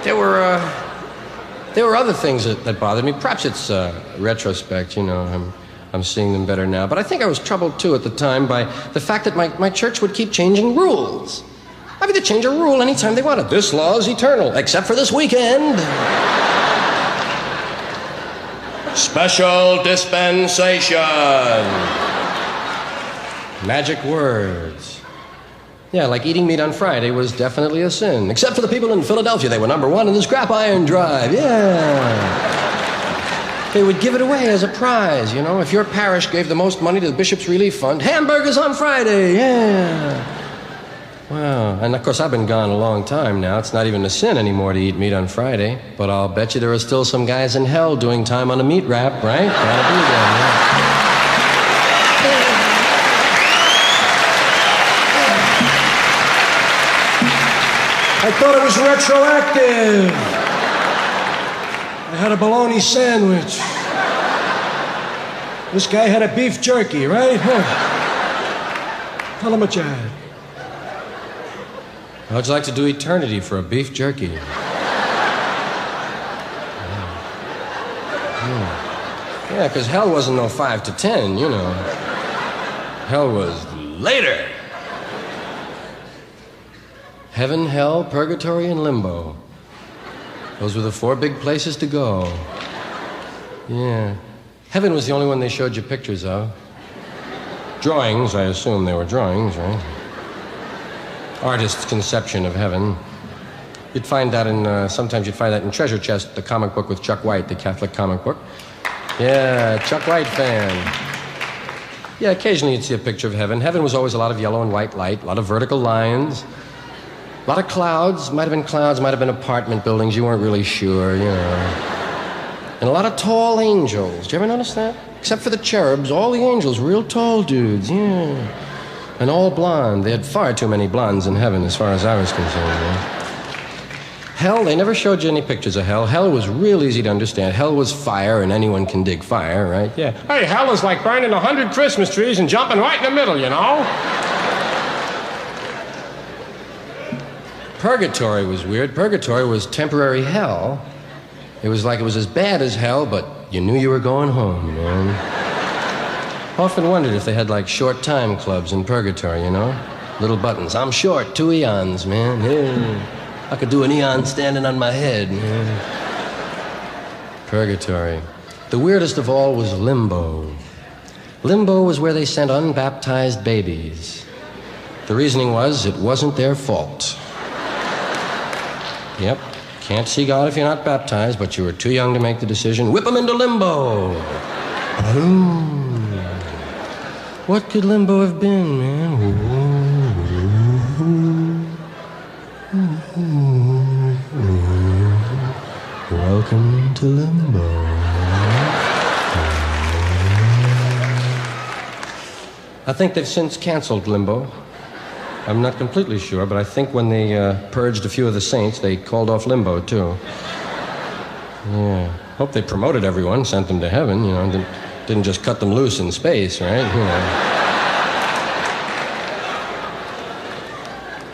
there were other things that bothered me. Perhaps it's retrospect, you know. I'm seeing them better now. But I think I was troubled, too, at the time by the fact that my church would keep changing rules. I mean, they'd change a rule anytime they wanted. This law is eternal, except for this weekend. Special dispensation. Magic words. Yeah, like eating meat on Friday was definitely a sin. Except for the people in Philadelphia. They were #1 in the scrap iron drive. Yeah. They would give it away as a prize, you know. If your parish gave the most money to the Bishop's Relief Fund, hamburgers on Friday. Yeah. Wow. And, of course, I've been gone a long time now. It's not even a sin anymore to eat meat on Friday. But I'll bet you there are still some guys in hell doing time on a meat wrap, right? Gotta be there, yeah. I thought it was retroactive. I had a bologna sandwich. This guy had a beef jerky, right? Tell him what you had. How'd you like to do eternity for a beef jerky? Yeah, because hell wasn't no 5 to 10, you know. Hell was later. Heaven, hell, purgatory, and limbo. Those were the 4 big places to go. Yeah. Heaven was the only one they showed you pictures of. Drawings, I assume they were drawings, right? Artist's conception of heaven. You'd find that sometimes you'd find that in Treasure Chest, the comic book with Chuck White, the Catholic comic book. Yeah, Chuck White fan. Yeah, occasionally you'd see a picture of heaven. Heaven was always a lot of yellow and white light, a lot of vertical lines. A lot of clouds, might have been apartment buildings, you weren't really sure, you know. And a lot of tall angels. Did you ever notice that? Except for the cherubs, all the angels, real tall dudes, yeah. And all blonde. They had far too many blondes in heaven as far as I was concerned, yeah. Hell, they never showed you any pictures of hell. Hell was real easy to understand. Hell was fire, and anyone can dig fire, right? Yeah. Hey, hell is like burning 100 Christmas trees and jumping right in the middle, you know? Purgatory was weird. Purgatory was temporary hell. It was like it was as bad as hell, but you knew you were going home, man. Often wondered if they had like short time clubs in purgatory, you know? Little buttons. I'm short, 2 eons, man. Yeah. I could do an eon standing on my head, man. Purgatory. The weirdest of all was limbo. Limbo was where they sent unbaptized babies. The reasoning was it wasn't their fault. Yep. Can't see God if you're not baptized, but you were too young to make the decision. Whip them into limbo. What could limbo have been, man? Welcome to limbo. I think they've since canceled limbo. I'm not completely sure, but I think when they purged a few of the saints, they called off limbo, too. Yeah. Hope they promoted everyone, sent them to heaven, you know, didn't just cut them loose in space, right? You know.